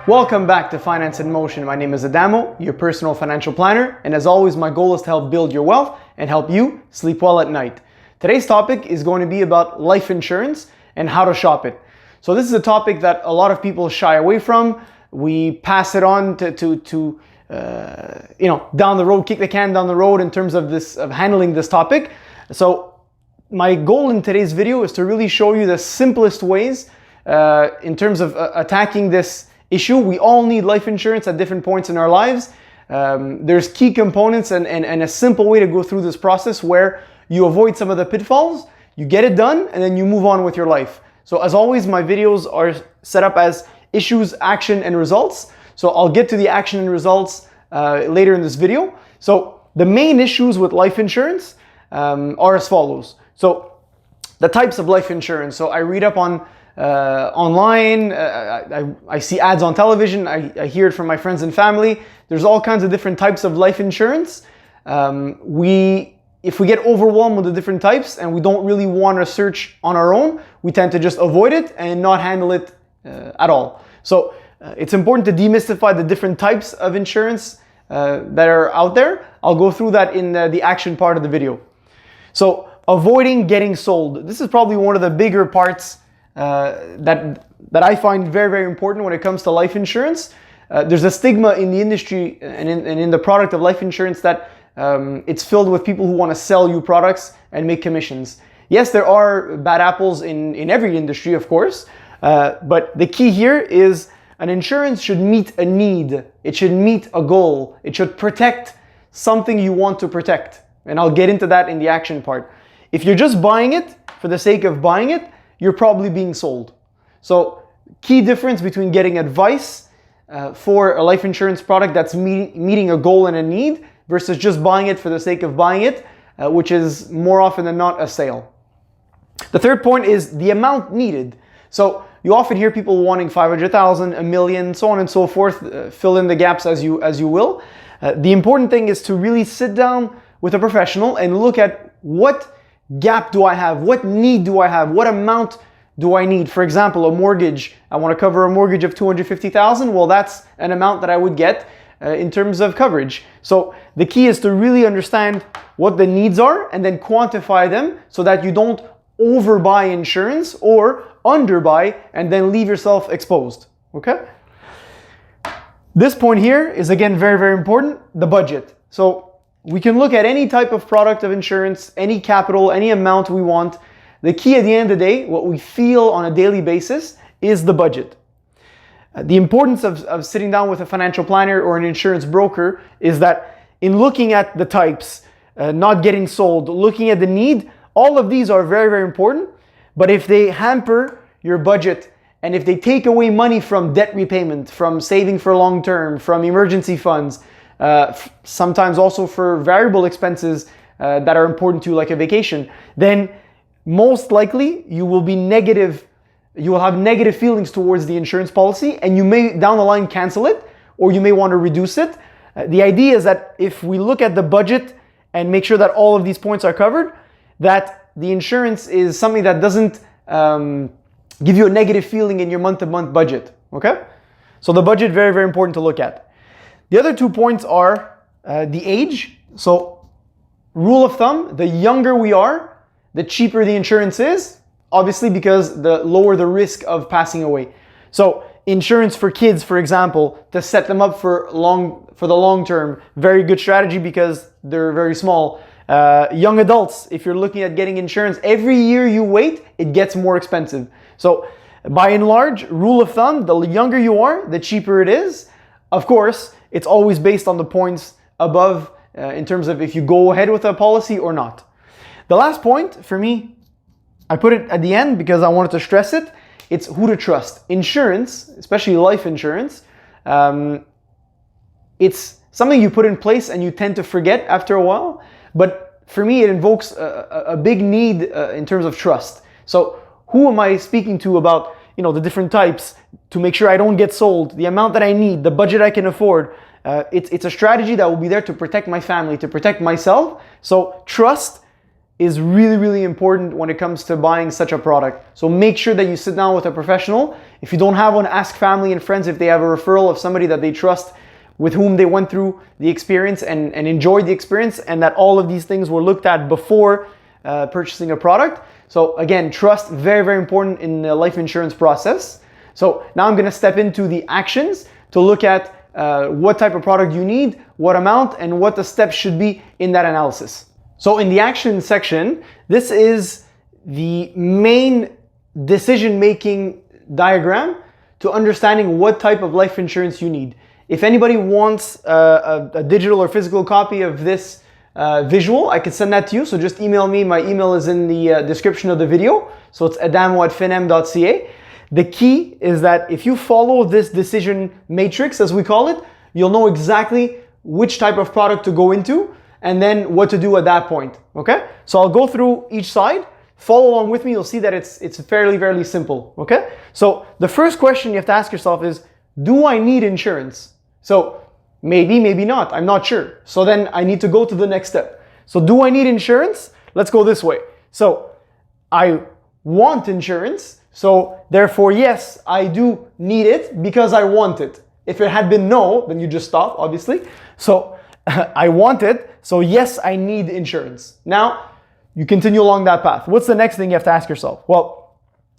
Welcome back to Finance in Motion. My name is Adamo, your personal financial planner, and as always, my goal is to help build your wealth and help you sleep well at night. Today's topic is going to be about life insurance and how to shop it. So this is a topic that a lot of people shy away from. We pass it on to down the road, kick the can down the road in terms of handling this topic. So my goal in today's video is to really show you the simplest ways in terms of attacking this issue. We all need life insurance at different points in our lives. There's key components and a simple way to go through this process where you avoid some of the pitfalls, you get it done, and then you move on with your life. So as always, my videos are set up as issues, action, and results. So I'll get to the action and results later in this video. So the main issues with life insurance are as follows. So the types of life insurance. So I read up on online, I see ads on television, I hear it from my friends and family. There's all kinds of different types of life insurance. If we get overwhelmed with the different types and we don't really want to search on our own, we tend to just avoid it and not handle it at all. So it's important to demystify the different types of insurance that are out there. I'll go through that in the action part of the video. So avoiding getting sold. This is probably one of the bigger parts that I find very, very important when it comes to life insurance. There's a stigma in the industry and in the product of life insurance that it's filled with people who want to sell you products and make commissions. Yes, there are bad apples in every industry, of course, but the key here is an insurance should meet a need. It should meet a goal. It should protect something you want to protect. And I'll get into that in the action part. If you're just buying it for the sake of buying it, you're probably being sold. So key difference between getting advice for a life insurance product that's meeting a goal and a need versus just buying it for the sake of buying it, which is more often than not a sale. The third point is the amount needed. So you often hear people wanting 500,000, a million, so on and so forth. Fill in the gaps as you will. The important thing is to really sit down with a professional and look at what gap do I have? What need do I have? What amount do I need? For example, a mortgage. I want to cover a mortgage of 250,000. Well, that's an amount that I would get in terms of coverage. So the key is to really understand what the needs are and then quantify them so that you don't overbuy insurance or underbuy and then leave yourself exposed. Okay? This point here is again very, very important, the budget. So we can look at any type of product of insurance, any capital, any amount we want. The key at the end of the day, what we feel on a daily basis, is the budget. The importance of sitting down with a financial planner or an insurance broker is that in looking at the types, not getting sold, looking at the need, all of these are very, very important. But if they hamper your budget and if they take away money from debt repayment, from saving for long term, from emergency funds, sometimes also for variable expenses that are important to you, like a vacation, then most likely you will be negative. You will have negative feelings towards the insurance policy and you may down the line cancel it or you may want to reduce it. The idea is that if we look at the budget and make sure that all of these points are covered, that the insurance is something that doesn't give you a negative feeling in your month-to-month budget. Okay? So the budget, very, very important to look at. The other 2 points are the age. So rule of thumb, the younger we are, the cheaper the insurance is, obviously because the lower the risk of passing away. So insurance for kids, for example, to set them up for the long term, very good strategy because they're very small. Young adults, if you're looking at getting insurance, every year you wait, it gets more expensive. So by and large, rule of thumb, the younger you are, the cheaper it is. Of course, it's always based on the points above in terms of if you go ahead with a policy or not. The last point for me, I put it at the end because I wanted to stress it. It's who to trust. Insurance, especially life insurance, it's something you put in place and you tend to forget after a while. But for me, it invokes a big need in terms of trust. So who am I speaking to about the different types to make sure I don't get sold, the amount that I need, the budget I can afford? It's a strategy that will be there to protect my family, to protect myself. So trust is really, really important when it comes to buying such a product. So make sure that you sit down with a professional. If you don't have one, ask family and friends if they have a referral of somebody that they trust, with whom they went through the experience and enjoyed the experience, and that all of these things were looked at before purchasing a product. So again, trust, very, very important in the life insurance process. So now I'm gonna step into the actions to look at what type of product you need, what amount, and what the steps should be in that analysis. So in the action section, this is the main decision-making diagram to understanding what type of life insurance you need. If anybody wants a digital or physical copy of this visual, I could send that to you. So just email me. My email is in the description of the video. So it's adamo@finm.ca. The key is that if you follow this decision matrix, as we call it, you'll know exactly which type of product to go into and then what to do at that point, okay? So I'll go through each side. Follow along with me. You'll see that it's fairly, fairly simple, okay? So the first question you have to ask yourself is, do I need insurance? So maybe, maybe not. I'm not sure. So then I need to go to the next step. So do I need insurance? Let's go this way. So I want insurance. So therefore, yes, I do need it because I want it. If it had been no, then you just stop, obviously. So I want it. So yes, I need insurance. Now, you continue along that path. What's the next thing you have to ask yourself? Well,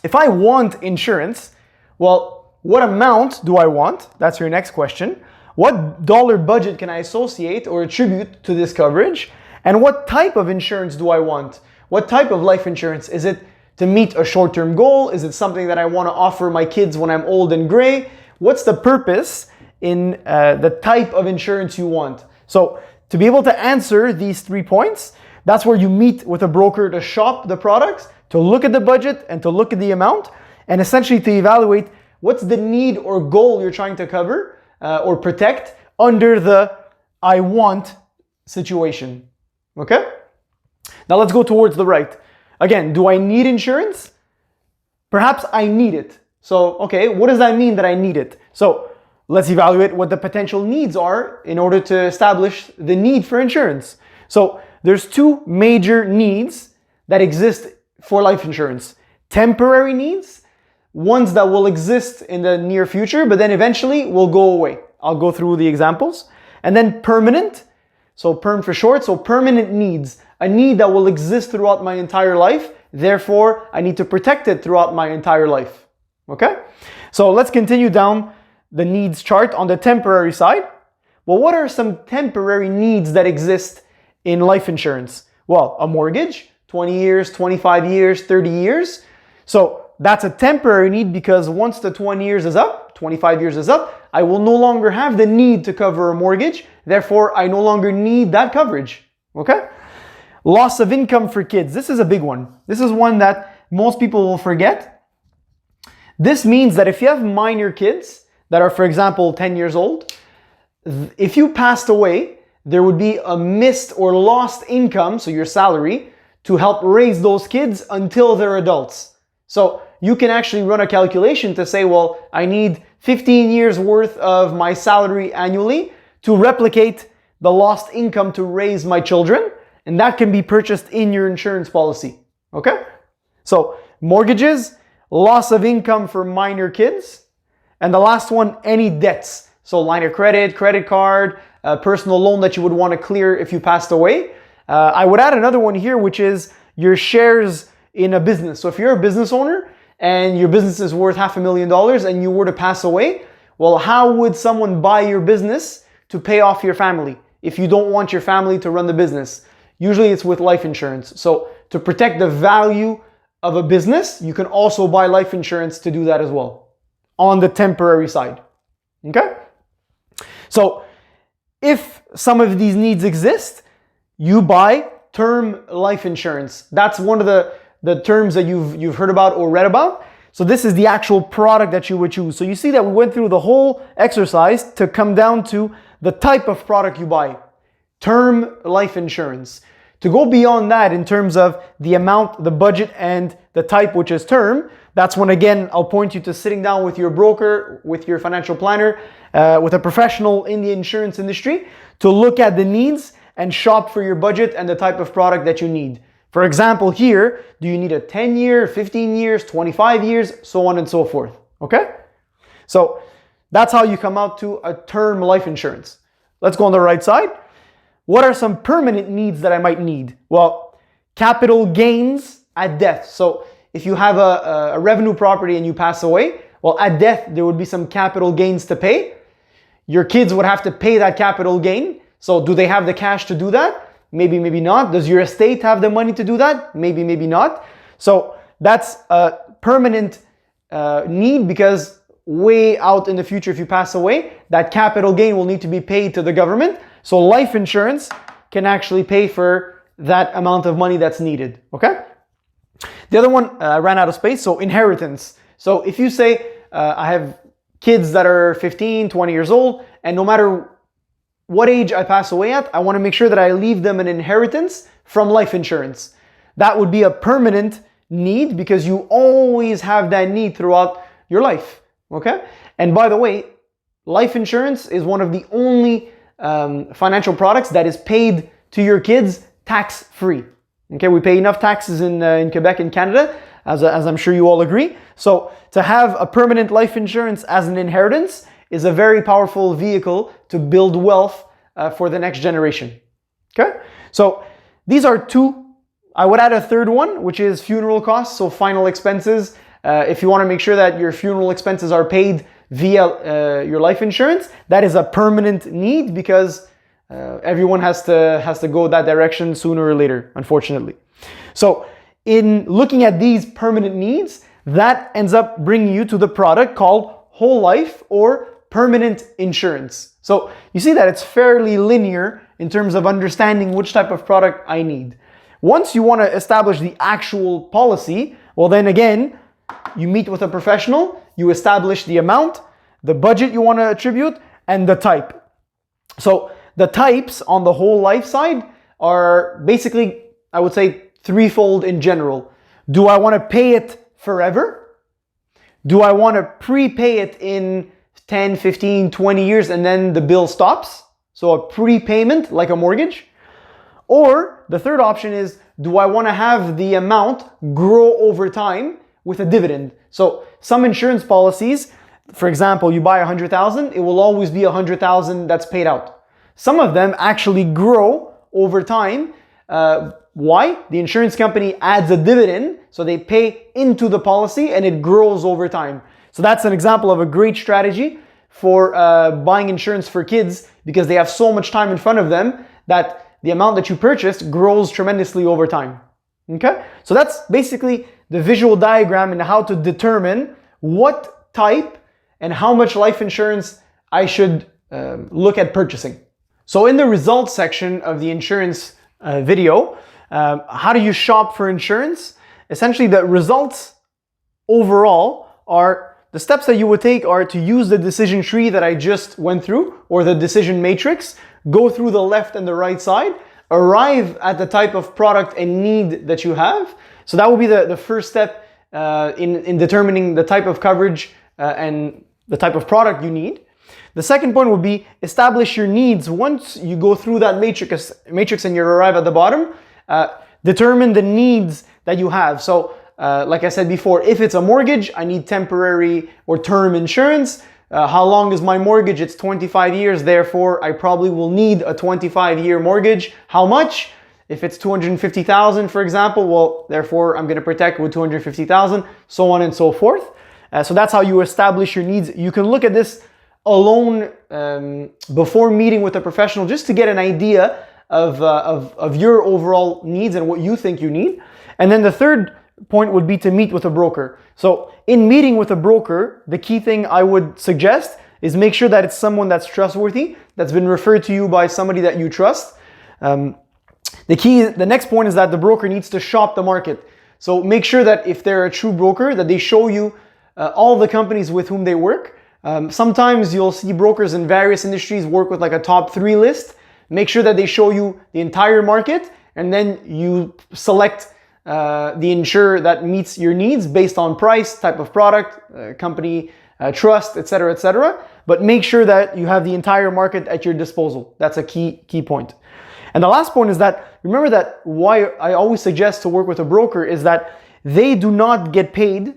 if I want insurance, well, what amount do I want? That's your next question. What dollar budget can I associate or attribute to this coverage? And what type of insurance do I want? What type of life insurance? Is it to meet a short-term goal? Is it something that I want to offer my kids when I'm old and gray? What's the purpose in the type of insurance you want? So to be able to answer these 3 points, that's where you meet with a broker to shop the products, to look at the budget and to look at the amount, and essentially to evaluate what's the need or goal you're trying to cover or protect under the I want situation, okay? Now let's go towards the right. Again, do I need insurance? Perhaps I need it. So, okay, what does that mean that I need it? So let's evaluate what the potential needs are in order to establish the need for insurance. So there's 2 major needs that exist for life insurance. Temporary needs, ones that will exist in the near future, but then eventually will go away. I'll go through the examples. And then permanent, so perm for short, so permanent needs, a need that will exist throughout my entire life. Therefore, I need to protect it throughout my entire life. Okay? So let's continue down the needs chart on the temporary side. Well, what are some temporary needs that exist in life insurance? Well, a mortgage, 20 years, 25 years, 30 years. So that's a temporary need because once the 20 years is up, 25 years is up, I will no longer have the need to cover a mortgage. Therefore, I no longer need that coverage. Okay? Loss of income for kids. This is a big one. This is one that most people will forget. This means that if you have minor kids that are, for example, 10 years old, if you passed away, there would be a missed or lost income, so your salary, to help raise those kids until they're adults. So you can actually run a calculation to say, well, I need 15 years worth of my salary annually to replicate the lost income to raise my children. And that can be purchased in your insurance policy. Okay? So mortgages, loss of income for minor kids. And the last one, any debts. So line of credit, credit card, a personal loan that you would want to clear if you passed away. I would add another one here, which is your shares in a business. So if you're a business owner and your business is worth $500,000 and you were to pass away, well, how would someone buy your business to pay off your family if you don't want your family to run the business? Usually it's with life insurance. So to protect the value of a business, you can also buy life insurance to do that as well on the temporary side. Okay? So if some of these needs exist, you buy term life insurance. That's one of the terms that you've heard about or read about. So this is the actual product that you would choose. So you see that we went through the whole exercise to come down to the type of product you buy. Term life insurance. To go beyond that in terms of the amount, the budget, and the type, which is term, that's when, again, I'll point you to sitting down with your broker, with your financial planner, with a professional in the insurance industry to look at the needs and shop for your budget and the type of product that you need. For example, here, do you need a 10 year, 15 years, 25 years, so on and so forth, okay? So that's how you come out to a term life insurance. Let's go on the right side. What are some permanent needs that I might need? Well, capital gains at death. So if you have a revenue property and you pass away, well, at death, there would be some capital gains to pay. Your kids would have to pay that capital gain. So do they have the cash to do that? Maybe, maybe not. Does your estate have the money to do that? Maybe, maybe not. So that's a permanent need, because way out in the future, if you pass away, that capital gain will need to be paid to the government. So life insurance can actually pay for that amount of money that's needed, okay? The other one, I ran out of space, so inheritance. So if you say, I have kids that are 15, 20 years old, and no matter what age I pass away at, I want to make sure that I leave them an inheritance from life insurance. That would be a permanent need, because you always have that need throughout your life, okay? And by the way, life insurance is one of the only financial products that is paid to your kids tax-free. Okay, we pay enough taxes in Quebec and Canada, as I'm sure you all agree. So to have a permanent life insurance as an inheritance is a very powerful vehicle to build wealth for the next generation. Okay, so these are two. I would add a third one, which is funeral costs, so final expenses. If you want to make sure that your funeral expenses are paid via your life insurance, that is a permanent need, because everyone has to go that direction sooner or later, unfortunately. So in looking at these permanent needs, that ends up bringing you to the product called whole life or permanent insurance. So you see that it's fairly linear in terms of understanding which type of product I need. Once you want to establish the actual policy, well then again, you meet with a professional, you establish the amount, the budget you want to attribute, and the type. So the types on the whole life side are basically, I would say, threefold in general. Do I want to pay it forever? Do I want to prepay it in 10, 15, 20 years and then the bill stops? So a prepayment like a mortgage. Or the third option is, do I want to have the amount grow over time with a dividend? So some insurance policies, for example, you buy 100,000, it will always be 100,000 that's paid out. Some of them actually grow over time. Why? The insurance company adds a dividend, so they pay into the policy and it grows over time. So that's an example of a great strategy for buying insurance for kids, because they have so much time in front of them that the amount that you purchased grows tremendously over time. Okay? So that's basically the visual diagram and how to determine what type and how much life insurance I should look at purchasing. So in the results section of the insurance video, how do you shop for insurance? Essentially, the results overall are the steps that you would take are to use the decision tree that I just went through, or the decision matrix, go through the left and the right side, arrive at the type of product and need that you have. So that will be the first step in determining the type of coverage and the type of product you need. The second point would be establish your needs. Once you go through that matrix and you arrive at the bottom, determine the needs that you have. So like I said before, if it's a mortgage, I need temporary or term insurance. How long is my mortgage? It's 25 years. Therefore, I probably will need a 25-year mortgage. How much? If it's 250,000, for example, well, therefore, I'm going to protect with 250,000, so on and so forth. So that's how you establish your needs. You can look at this alone before meeting with a professional, just to get an idea of your overall needs and what you think you need. And then the third point would be to meet with a broker. So in meeting with a broker, the key thing I would suggest is make sure that it's someone that's trustworthy, that's been referred to you by somebody that you trust. The next point is that the broker needs to shop the market. So make sure that if they're a true broker, that they show you all the companies with whom they work. Sometimes you'll see brokers in various industries work with like a top 3 list. Make sure that they show you the entire market, and then you select the insurer that meets your needs based on price, type of product, company, trust, etc., etc. But make sure that you have the entire market at your disposal. That's a key point. And the last point is that, remember that why I always suggest to work with a broker is that they do not get paid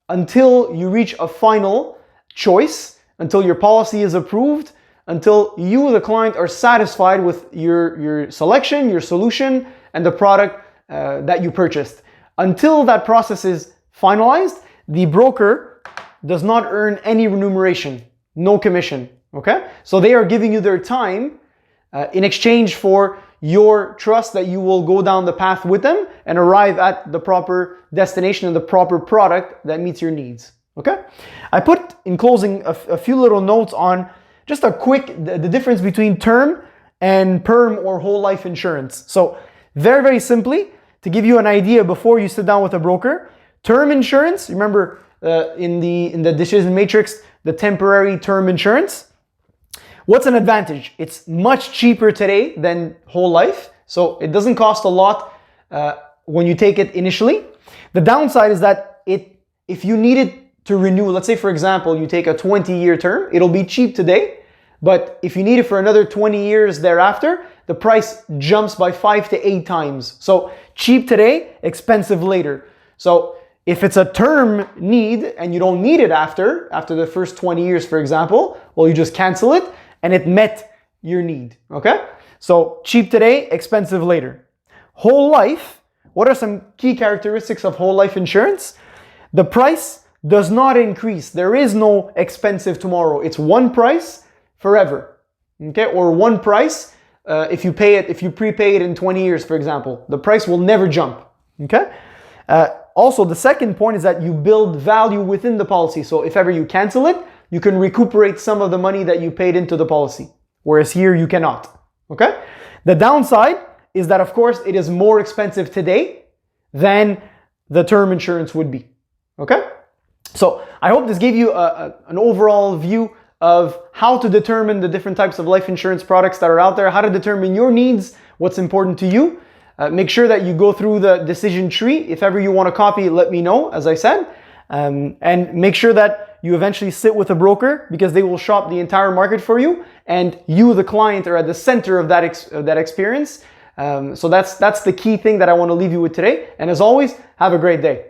until you reach a final choice, until your policy is approved, until you, the client, are satisfied with your selection, your solution, and the product that you purchased. Until that process is finalized, the broker does not earn any remuneration, no commission, okay? So they are giving you their time in exchange for your trust that you will go down the path with them and arrive at the proper destination and the proper product that meets your needs, okay? I put in closing a few little notes on just a quick, the difference between term and perm or whole life insurance. So very, very simply, to give you an idea before you sit down with a broker, term insurance, remember in the decision matrix, the temporary term insurance. What's an advantage? It's much cheaper today than whole life. So it doesn't cost a lot when you take it initially. The downside is that if you need it to renew, let's say for example, you take a 20-year term, it'll be cheap today. But if you need it for another 20 years thereafter, the price jumps by 5 to 8 times. So cheap today, expensive later. So if it's a term need and you don't need it after the first 20 years, for example, well, you just cancel it and it met your need, okay? So cheap today, expensive later. Whole life, what are some key characteristics of whole life insurance? The price does not increase. There is no expensive tomorrow. It's one price forever, okay? Or one price if you prepay it in 20 years, for example. The price will never jump, okay? Also, the second point is that you build value within the policy. So if ever you cancel it, you can recuperate some of the money that you paid into the policy, whereas here you cannot, okay? The downside is that, of course, it is more expensive today than the term insurance would be, okay? So I hope this gave you an overall view of how to determine the different types of life insurance products that are out there, how to determine your needs, what's important to you. Make sure that you go through the decision tree. If ever you want a copy, let me know, as I said. And make sure that you eventually sit with a broker because they will shop the entire market for you and you, the client, are at the center of that experience. So that's the key thing that I want to leave you with today. And as always, have a great day.